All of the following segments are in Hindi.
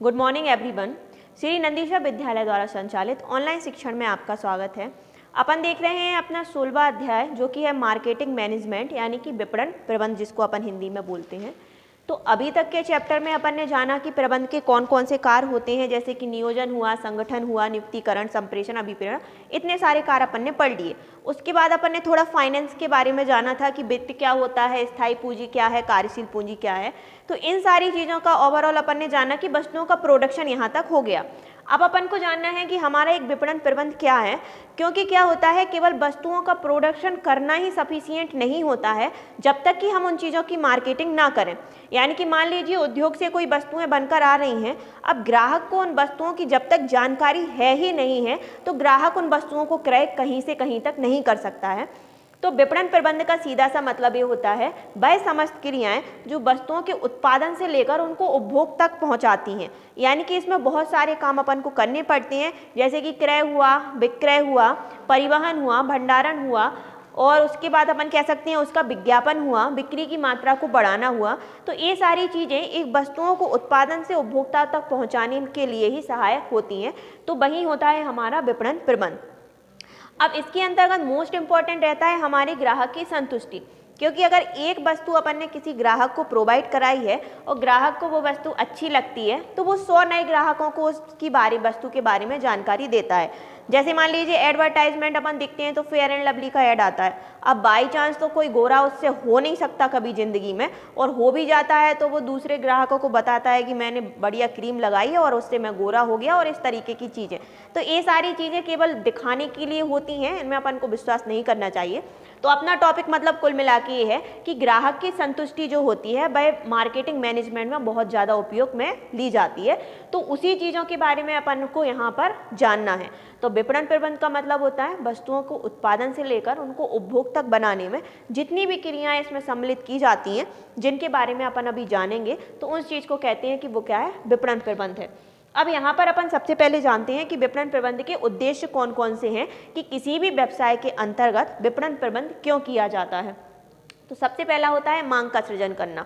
Good morning everyone. Shri Nandisha Vidyalaya द्वारा संचालित ऑनलाइन शिक्षण में आपका स्वागत है। अपन देख रहे हैं अपना 16वां अध्याय जो कि है मार्केटिंग मैनेजमेंट यानी कि विपणन प्रबंध, जिसको अपन हिंदी में बोलते हैं। तो अभी तक के चैप्टर में अपन ने जाना कि प्रबंध के कौन कौन से कार्य होते हैं, जैसे कि नियोजन हुआ, संगठन हुआ, नियुक्तिकरण, संप्रेषण, अभिप्रेरण, इतने सारे कार्य अपन ने पढ़ लिए। उसके बाद अपन ने थोड़ा फाइनेंस के बारे में जाना था कि वित्त क्या होता है, स्थायी पूंजी क्या है, कार्यशील पूंजी क्या है। तो इन सारी चीज़ों का ओवरऑल अपन ने जाना कि वस्तुओं का प्रोडक्शन यहाँ तक हो गया। अब अपन को जानना है कि हमारा एक विपणन प्रबंध क्या है, क्योंकि क्या होता है केवल वस्तुओं का प्रोडक्शन करना ही सफिशिएंट नहीं होता है जब तक कि हम उन चीज़ों की मार्केटिंग ना करें। यानी कि मान लीजिए उद्योग से कोई वस्तुएं बनकर आ रही हैं, अब ग्राहक को उन वस्तुओं की जब तक जानकारी है ही नहीं है तो ग्राहक उन वस्तुओं को क्रय कहीं से कहीं तक नहीं कर सकता है। तो विपणन प्रबंध का सीधा सा मतलब ये होता है वह समस्त क्रियाएं जो वस्तुओं के उत्पादन से लेकर उनको उपभोग तक पहुंचाती हैं। यानी कि इसमें बहुत सारे काम अपन को करने पड़ते हैं, जैसे कि क्रय हुआ, विक्रय हुआ, परिवहन हुआ, भंडारण हुआ, और उसके बाद अपन कह सकते हैं उसका विज्ञापन हुआ, बिक्री की मात्रा को बढ़ाना हुआ। तो ये सारी चीज़ें एक वस्तुओं को उत्पादन से उपभोक्ता तक पहुँचाने के लिए ही सहायक होती हैं। तो वही होता है हमारा विपणन प्रबंध। अब इसके अंतर्गत मोस्ट इम्पॉर्टेंट रहता है हमारे ग्राहक की संतुष्टि, क्योंकि अगर एक वस्तु अपन ने किसी ग्राहक को प्रोवाइड कराई है और ग्राहक को वो वस्तु अच्छी लगती है तो वो 100 नए ग्राहकों को उसकी वस्तु के बारे में जानकारी देता है। जैसे मान लीजिए एडवर्टाइजमेंट अपन दिखते हैं तो फेयर एंड लवली का ऐड आता है। अब बाई चांस तो कोई गोरा उससे हो नहीं सकता कभी ज़िंदगी में, और हो भी जाता है तो वो दूसरे ग्राहकों को बताता है कि मैंने बढ़िया क्रीम लगाई है और उससे मैं गोरा हो गया, और इस तरीके की चीज़ें। तो ये सारी चीज़ें केवल दिखाने के लिए होती हैं, इनमें अपन को विश्वास नहीं करना चाहिए। तो अपना टॉपिक मतलब कुल मिला के ये है कि ग्राहक की संतुष्टि जो होती है वह मार्केटिंग मैनेजमेंट में बहुत ज़्यादा उपयोग में ली जाती है। तो उसी चीज़ों के बारे में अपन को यहाँ पर जानना है। तो विपणन प्रबंध का मतलब होता है वस्तुओं को उत्पादन से लेकर उनको उपभोग तक बनाने में जितनी भी क्रियाएं इसमें सम्मिलित की जाती हैं, जिनके बारे में अपन अभी जानेंगे, तो उस चीज़ को कहते हैं कि वो क्या है, विपणन प्रबंध है। अब यहाँ पर अपन सबसे पहले जानते हैं कि विपणन प्रबंध के उद्देश्य कौन कौन से हैं, कि किसी भी व्यवसाय के अंतर्गत विपणन प्रबंध क्यों किया जाता है। तो सबसे पहला होता है मांग का सृजन करना।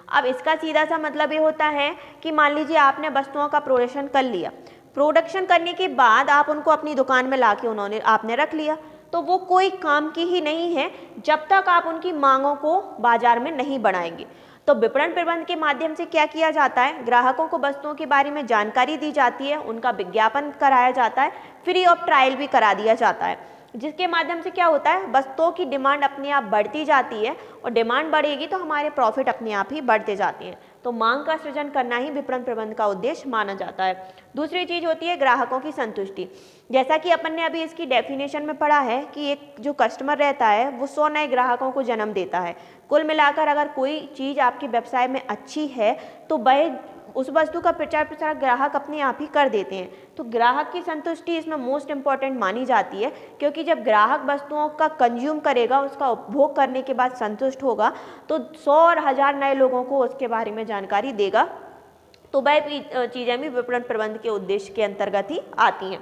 अब इसका सीधा सा मतलब ये होता है कि मान लीजिए आपने वस्तुओं का प्रोडक्शन कर लिया, प्रोडक्शन करने के बाद आप उनको अपनी दुकान में लाके आपने रख लिया, तो वो कोई काम की ही नहीं है जब तक आप उनकी मांगों को बाजार में नहीं बढ़ाएंगे। तो विपणन प्रबंध के माध्यम से क्या किया जाता है, ग्राहकों को वस्तुओं के बारे में जानकारी दी जाती है, उनका विज्ञापन कराया जाता है, फ्री ऑफ ट्रायल भी करा दिया जाता है, जिसके माध्यम से क्या होता है वस्तुओं की डिमांड अपने आप बढ़ती जाती है, और डिमांड बढ़ेगी तो हमारे प्रॉफिट अपने आप ही बढ़ते जाते हैं। तो मांग का सृजन करना ही विपणन प्रबंध का उद्देश्य माना जाता है। दूसरी चीज होती है ग्राहकों की संतुष्टि। जैसा कि अपन ने अभी इसकी डेफिनेशन में पढ़ा है कि एक जो कस्टमर रहता है वो 100 नए ग्राहकों को जन्म देता है। कुल मिलाकर अगर कोई चीज़ आपके व्यवसाय में अच्छी है तो वह उस वस्तु का प्रचार प्रसार ग्राहक अपने आप ही कर देते हैं। तो ग्राहक की संतुष्टि इसमें मोस्ट इम्पॉर्टेंट मानी जाती है, क्योंकि जब ग्राहक वस्तुओं का कंज्यूम करेगा, उसका उपभोग करने के बाद संतुष्ट होगा, तो 100 और 1000 नए लोगों को उसके बारे में जानकारी देगा। तो वह चीज़ें भी विपणन प्रबंध के उद्देश्य के अंतर्गत ही आती हैं।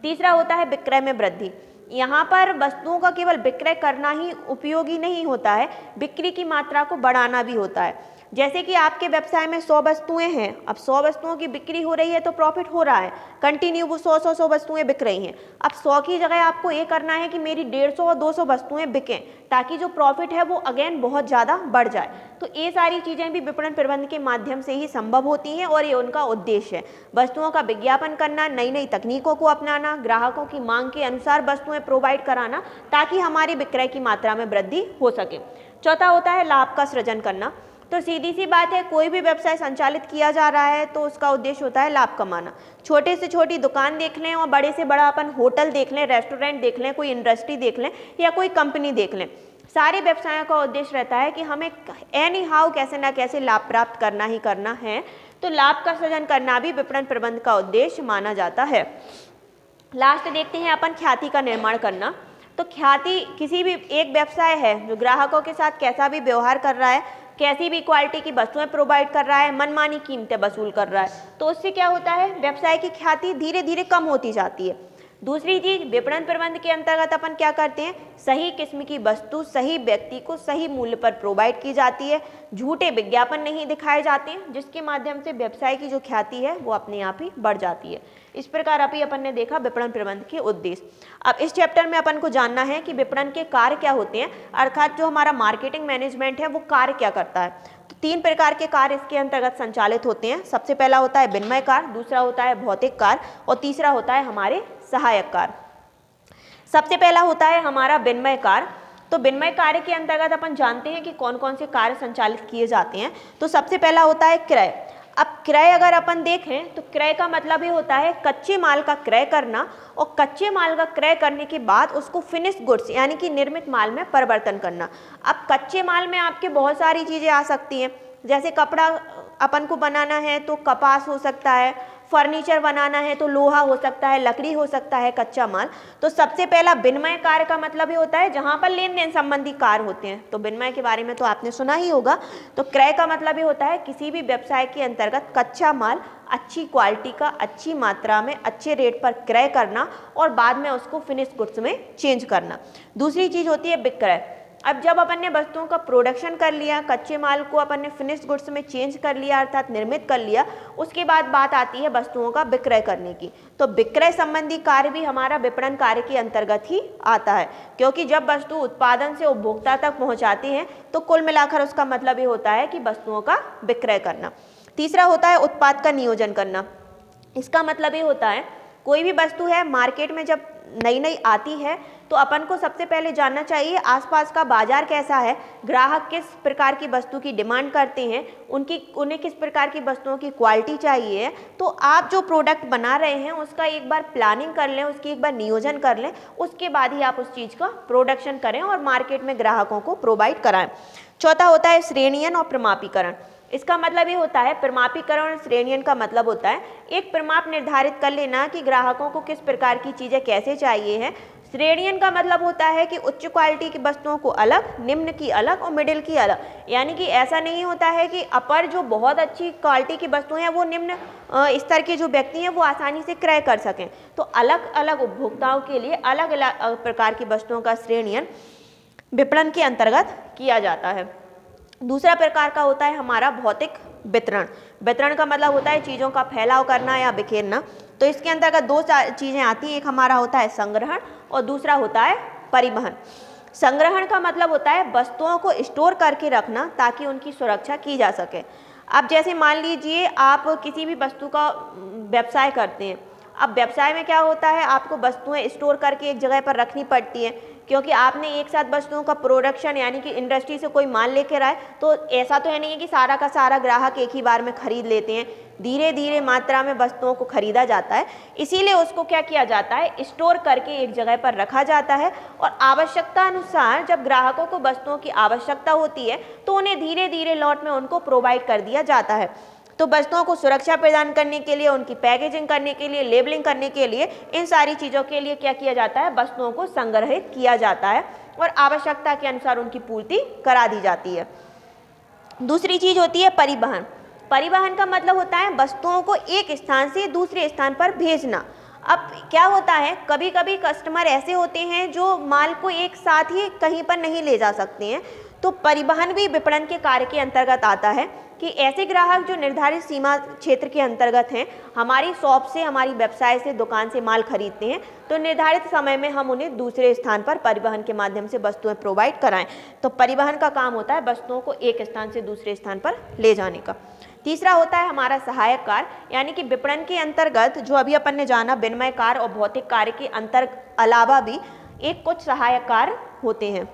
तीसरा होता है विक्रय में वृद्धि। यहाँ पर वस्तुओं का केवल विक्रय करना ही उपयोगी नहीं होता है, बिक्री की मात्रा को बढ़ाना भी होता है। जैसे कि आपके व्यवसाय में 100 वस्तुएं हैं, अब 100 वस्तुओं की बिक्री हो रही है तो प्रॉफिट हो रहा है, कंटिन्यू वो 100 वस्तुएं बिक रही हैं। अब 100 की जगह आपको ये करना है कि मेरी 150 और 200 वस्तुएं बिकें, ताकि जो प्रॉफिट है वो अगेन बहुत ज़्यादा बढ़ जाए। तो ये सारी चीज़ें भी विपणन प्रबंध के माध्यम से ही संभव होती हैं, और ये उनका उद्देश्य है। वस्तुओं का विज्ञापन करना, नई नई तकनीकों को अपनाना, ग्राहकों की मांग के अनुसार वस्तुएं प्रोवाइड कराना, ताकि हमारी विक्रय की मात्रा में वृद्धि हो सके। चौथा होता है लाभ का सृजन करना। तो सीधी सी बात है, कोई भी व्यवसाय संचालित किया जा रहा है तो उसका उद्देश्य होता है लाभ कमाना। छोटे से छोटी दुकान देख लें और बड़े से बड़ा अपन होटल देख लें, रेस्टोरेंट देख लें, कोई इंडस्ट्री देख लें या कोई कंपनी देख लें, सारे व्यवसायों का उद्देश्य रहता है कि हमें एनी हाउ कैसे ना कैसे लाभ प्राप्त करना ही करना है। तो लाभ का सृजन करना भी विपणन प्रबंध का उद्देश्य माना जाता है। लास्ट देखते हैं अपन ख्याति का निर्माण करना। तो ख्याति किसी भी एक व्यवसाय है जो ग्राहकों के साथ कैसा भी व्यवहार कर रहा है, कैसी भी क्वालिटी की वस्तुएं प्रोवाइड कर रहा है, मनमानी कीमतें वसूल कर रहा है, तो उससे क्या होता है व्यवसाय की ख्याति धीरे धीरे कम होती जाती है। दूसरी चीज, विपणन प्रबंध के अंतर्गत अपन क्या करते हैं, सही किस्म की वस्तु सही व्यक्ति को सही मूल्य पर प्रोवाइड की जाती है, झूठे विज्ञापन नहीं दिखाए जाते हैं, जिसके माध्यम से व्यवसाय की जो ख्याति है वो अपने आप ही बढ़ जाती है। इस प्रकार अभी अपन ने देखा विपणन प्रबंध के उद्देश्य। अब इस चैप्टर में अपन को जानना है कि विपणन के कार्य क्या होते हैं, अर्थात जो हमारा मार्केटिंग मैनेजमेंट है वो कार्य क्या करता है। तो 3 प्रकार के कार्य इसके अंतर्गत संचालित होते हैं। सबसे पहला होता है विनिमय कार्य, दूसरा होता है भौतिक कार्य और तीसरा होता है हमारे सहायक कार्य। सबसे पहला होता है हमारा विनिमय कार्य। तो विनिमय कार्य के अंतर्गत अपन जानते हैं कि कौन कौन से कार्य संचालित किए जाते हैं। तो सबसे पहला होता है क्रय। अब क्रय अगर अपन देखें तो क्रय का मतलब ये होता है कच्चे माल का क्रय करना, और कच्चे माल का क्रय करने के बाद उसको फिनिश गुड्स यानी कि निर्मित माल में परिवर्तन करना। अब कच्चे माल में आपके बहुत सारी चीज़ें आ सकती हैं, जैसे कपड़ा अपन को बनाना है तो कपास हो सकता है, फर्नीचर बनाना है तो लोहा हो सकता है, लकड़ी हो सकता है, कच्चा माल। तो सबसे पहला विनिमय कार्य का मतलब ये होता है जहाँ पर लेन देन संबंधी कार्य होते हैं। तो विनिमय के बारे में तो आपने सुना ही होगा। तो क्रय का मतलब ये होता है किसी भी व्यवसाय के अंतर्गत कच्चा माल अच्छी क्वालिटी का अच्छी मात्रा में अच्छे रेट पर क्रय करना और बाद में उसको फिनिश गुड्स में चेंज करना। दूसरी चीज़ होती है विक्रय। अब जब अपन ने वस्तुओं का प्रोडक्शन कर लिया, कच्चे माल को अपन ने फिनिश गुड्स में चेंज कर लिया अर्थात निर्मित कर लिया, उसके बाद बात आती है वस्तुओं का विक्रय करने की। तो विक्रय संबंधी कार्य भी हमारा विपणन कार्य के अंतर्गत ही आता है, क्योंकि जब वस्तु उत्पादन से उपभोक्ता तक पहुंचाती है तो कुल मिलाकर उसका मतलब ये होता है कि वस्तुओं का विक्रय करना। तीसरा होता है उत्पाद का नियोजन करना। इसका मतलब ये होता है कोई भी वस्तु है मार्केट में जब नई नई आती है तो अपन को सबसे पहले जानना चाहिए आसपास का बाजार कैसा है, ग्राहक किस प्रकार की वस्तु की डिमांड करते हैं, उन्हें किस प्रकार की वस्तुओं की क्वालिटी चाहिए। तो आप जो प्रोडक्ट बना रहे हैं उसका एक बार प्लानिंग कर लें, उसकी एक बार नियोजन कर लें, उसके बाद ही आप उस चीज़ का प्रोडक्शन करें और मार्केट में ग्राहकों को प्रोवाइड कराएं। चौथा होता है श्रेणीयन और प्रमापीकरण। इसका मतलब ये होता है प्रमापीकरण और श्रेणीयन का मतलब होता है एक प्रमाप निर्धारित कर लेना कि ग्राहकों को किस प्रकार की चीज़ें कैसे चाहिए हैं। श्रेणीयन का मतलब होता है कि उच्च क्वालिटी की वस्तुओं को अलग, निम्न की अलग और मिडिल की अलग। यानी कि ऐसा नहीं होता है कि अपर जो बहुत अच्छी क्वालिटी की वस्तुएं हैं वो निम्न स्तर के जो व्यक्ति हैं वो आसानी से क्रय कर सकें। तो अलग अलग उपभोक्ताओं के लिए अलग अलग प्रकार की वस्तुओं का श्रेणीयन विपणन के अंतर्गत किया जाता है। दूसरा प्रकार का होता है हमारा भौतिक वितरण। वितरण का मतलब होता है चीज़ों का फैलाव करना या बिखेरना। तो इसके अंतर्गत 2 चीज़ें आती हैं, एक हमारा होता है संग्रहण और दूसरा होता है परिवहन। संग्रहण का मतलब होता है वस्तुओं को स्टोर करके रखना ताकि उनकी सुरक्षा की जा सके। अब जैसे मान लीजिए आप किसी भी वस्तु का व्यवसाय करते हैं। अब व्यवसाय में क्या होता है, आपको वस्तुएं स्टोर करके एक जगह पर रखनी पड़ती हैं, क्योंकि आपने एक साथ वस्तुओं का प्रोडक्शन यानी कि इंडस्ट्री से कोई माल लेकर आए तो ऐसा तो है नहीं है कि सारा का सारा ग्राहक एक ही बार में खरीद लेते हैं। धीरे धीरे मात्रा में वस्तुओं को खरीदा जाता है, इसीलिए उसको क्या किया जाता है, स्टोर करके एक जगह पर रखा जाता है और आवश्यकता अनुसार जब ग्राहकों को वस्तुओं की आवश्यकता होती है तो उन्हें धीरे धीरे लॉट में उनको प्रोवाइड कर दिया जाता है। तो वस्तुओं को सुरक्षा प्रदान करने के लिए, उनकी पैकेजिंग करने के लिए, लेबलिंग करने के लिए, इन सारी चीज़ों के लिए क्या किया जाता है, वस्तुओं को संग्रहित किया जाता है और आवश्यकता के अनुसार उनकी पूर्ति करा दी जाती है। दूसरी चीज़ होती है परिवहन। परिवहन का मतलब होता है वस्तुओं को एक स्थान से दूसरे स्थान पर भेजना। अब क्या होता है, कभी कभी कस्टमर ऐसे होते हैं जो माल को एक साथ ही कहीं पर नहीं ले जा सकते हैं, तो परिवहन भी विपणन के कार्य के अंतर्गत आता है कि ऐसे ग्राहक जो निर्धारित सीमा क्षेत्र के अंतर्गत हैं, हमारी शॉप से, हमारी व्यवसाय से, दुकान से माल खरीदते हैं, तो निर्धारित समय में हम उन्हें दूसरे स्थान पर परिवहन के माध्यम से वस्तुएं प्रोवाइड कराएं। तो परिवहन का काम होता है वस्तुओं को एक स्थान से दूसरे स्थान पर ले जाने का। तीसरा होता है हमारा सहायक कार्य, यानी कि विपणन के अंतर्गत जो अभी अपन ने जाना विनिमय कार्य और भौतिक कार्य के अलावा भी एक कुछ सहायक कार्य होते हैं।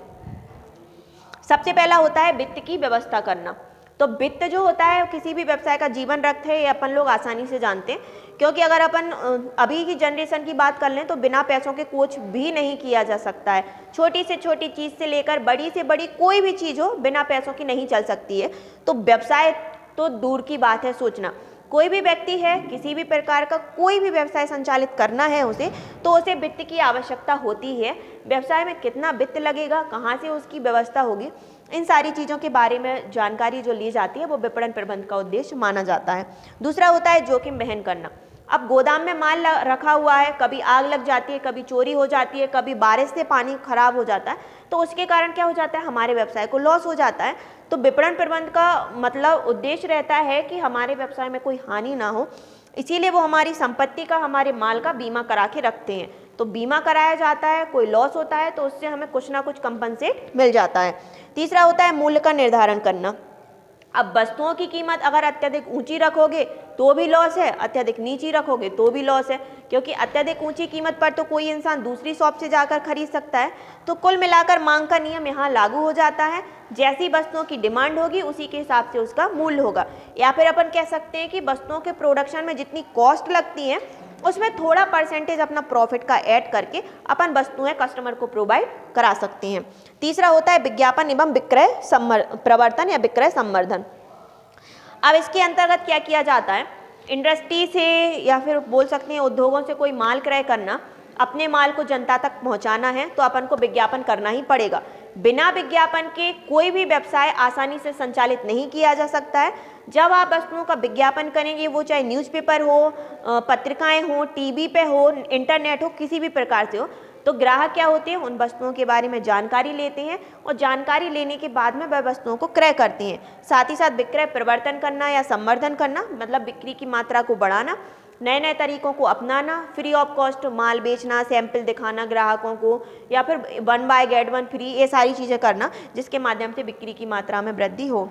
सबसे पहला होता है वित्त की व्यवस्था करना। तो वित्त जो होता है किसी भी व्यवसाय का जीवन रक्त है, ये अपन लोग आसानी से जानते हैं, क्योंकि अगर अपन अभी की जनरेशन की बात कर लें तो बिना पैसों के कुछ भी नहीं किया जा सकता है। छोटी से छोटी चीज़ से लेकर बड़ी से बड़ी कोई भी चीज़ हो बिना पैसों की नहीं चल सकती है। तो व्यवसाय तो दूर की बात है सोचना, कोई भी व्यक्ति है किसी भी प्रकार का कोई भी व्यवसाय संचालित करना है उसे, तो उसे वित्त की आवश्यकता होती है। व्यवसाय में कितना वित्त लगेगा, कहाँ से उसकी व्यवस्था होगी, इन सारी चीज़ों के बारे में जानकारी जो ली जाती है वो विपणन प्रबंध का उद्देश्य माना जाता है। दूसरा होता है जोखिम वहन करना। अब गोदाम में माल रखा हुआ है, कभी आग लग जाती है, कभी चोरी हो जाती है, कभी बारिश से पानी खराब हो जाता है, तो उसके कारण क्या हो जाता है, हमारे व्यवसाय को लॉस हो जाता है। तो विपणन प्रबंध का मतलब उद्देश्य रहता है कि हमारे व्यवसाय में कोई हानि ना हो, इसीलिए वो हमारी संपत्ति का, हमारे माल का बीमा करा के रखते हैं। तो बीमा कराया जाता है, कोई लॉस होता है तो उससे हमें कुछ ना कुछ कंपनसेट मिल जाता है। तीसरा होता है मूल्य का निर्धारण करना। अब वस्तुओं की कीमत अगर अत्यधिक ऊंची रखोगे तो भी लॉस है, अत्यधिक नीची रखोगे तो भी लॉस है, क्योंकि अत्यधिक ऊंची कीमत पर तो कोई इंसान दूसरी शॉप से जाकर खरीद सकता है। तो कुल मिलाकर मांग का नियम यहाँ लागू हो जाता है, जैसी वस्तुओं की डिमांड होगी उसी के हिसाब से उसका मूल्य होगा। या फिर अपन कह सकते हैं कि वस्तुओं के प्रोडक्शन में जितनी कॉस्ट लगती है उसमें थोड़ा परसेंटेज अपना प्रॉफिट का ऐड करके अपन वस्तुएं कस्टमर को प्रोवाइड करा सकते हैं। तीसरा होता है विज्ञापन एवं विक्रय प्रवर्तन या विक्रय संवर्धन। अब इसके अंतर्गत क्या किया जाता है, इंडस्ट्री से या फिर बोल सकते हैं उद्योगों से कोई माल क्रय करना, अपने माल को जनता तक पहुंचाना है तो अपन को विज्ञापन करना ही पड़ेगा। बिना विज्ञापन के कोई भी व्यवसाय आसानी से संचालित नहीं किया जा सकता है। जब आप वस्तुओं का विज्ञापन करेंगे, वो चाहे न्यूज़पेपर हो, पत्रिकाएं हो, टीवी पे हो, इंटरनेट हो, किसी भी प्रकार से हो, तो ग्राहक क्या होते हैं, उन वस्तुओं के बारे में जानकारी लेते हैं और जानकारी लेने के बाद में वह वस्तुओं को क्रय करते हैं। साथ ही साथ विक्रय प्रवर्तन करना या संवर्धन करना मतलब बिक्री की मात्रा को बढ़ाना, नए नए तरीकों को अपनाना, फ्री ऑफ कॉस्ट माल बेचना, सैंपल दिखाना ग्राहकों को, या फिर 1 बाय गेट 1 फ्री, ये सारी चीज़ें करना जिसके माध्यम से बिक्री की मात्रा में वृद्धि हो।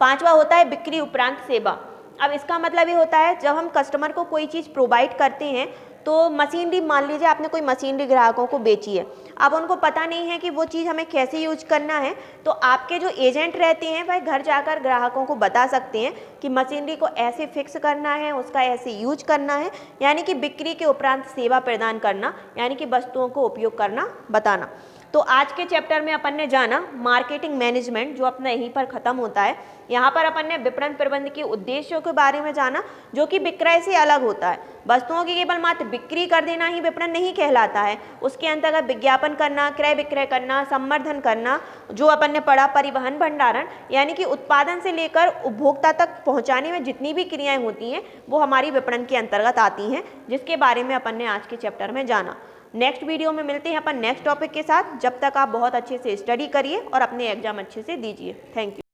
पांचवा होता है बिक्री उपरांत सेवा। अब इसका मतलब ये होता है जब हम कस्टमर को कोई चीज़ प्रोवाइड करते हैं तो मशीनरी, मान लीजिए आपने कोई मशीनरी ग्राहकों को बेची है, अब उनको पता नहीं है कि वो चीज़ हमें कैसे यूज करना है, तो आपके जो एजेंट रहते हैं वह घर जाकर ग्राहकों को बता सकते हैं कि मशीनरी को ऐसे फिक्स करना है, उसका ऐसे यूज करना है, यानी कि बिक्री के उपरांत सेवा प्रदान करना, यानी कि वस्तुओं को उपयोग करना बताना। तो आज के चैप्टर में अपन ने जाना मार्केटिंग मैनेजमेंट, जो अपना यहीं पर ख़त्म होता है। यहाँ पर अपन ने विपणन प्रबंध के उद्देश्यों के बारे में जाना, जो कि विक्रय से अलग होता है। वस्तुओं की केवल मात्र बिक्री कर देना ही विपणन नहीं कहलाता है, उसके अंतर्गत विज्ञापन करना, क्रय विक्रय करना, संवर्धन करना, जो अपन ने पढ़ा परिवहन भंडारण, यानी कि उत्पादन से लेकर उपभोक्ता तक पहुँचाने में जितनी भी क्रियाएँ होती हैं वो हमारी विपणन के अंतर्गत आती हैं, जिसके बारे में अपन ने आज के चैप्टर में जाना। नेक्स्ट वीडियो में मिलते हैं अपन नेक्स्ट टॉपिक के साथ। जब तक आप बहुत अच्छे से स्टडी करिए और अपने एग्जाम अच्छे से दीजिए। Thank you.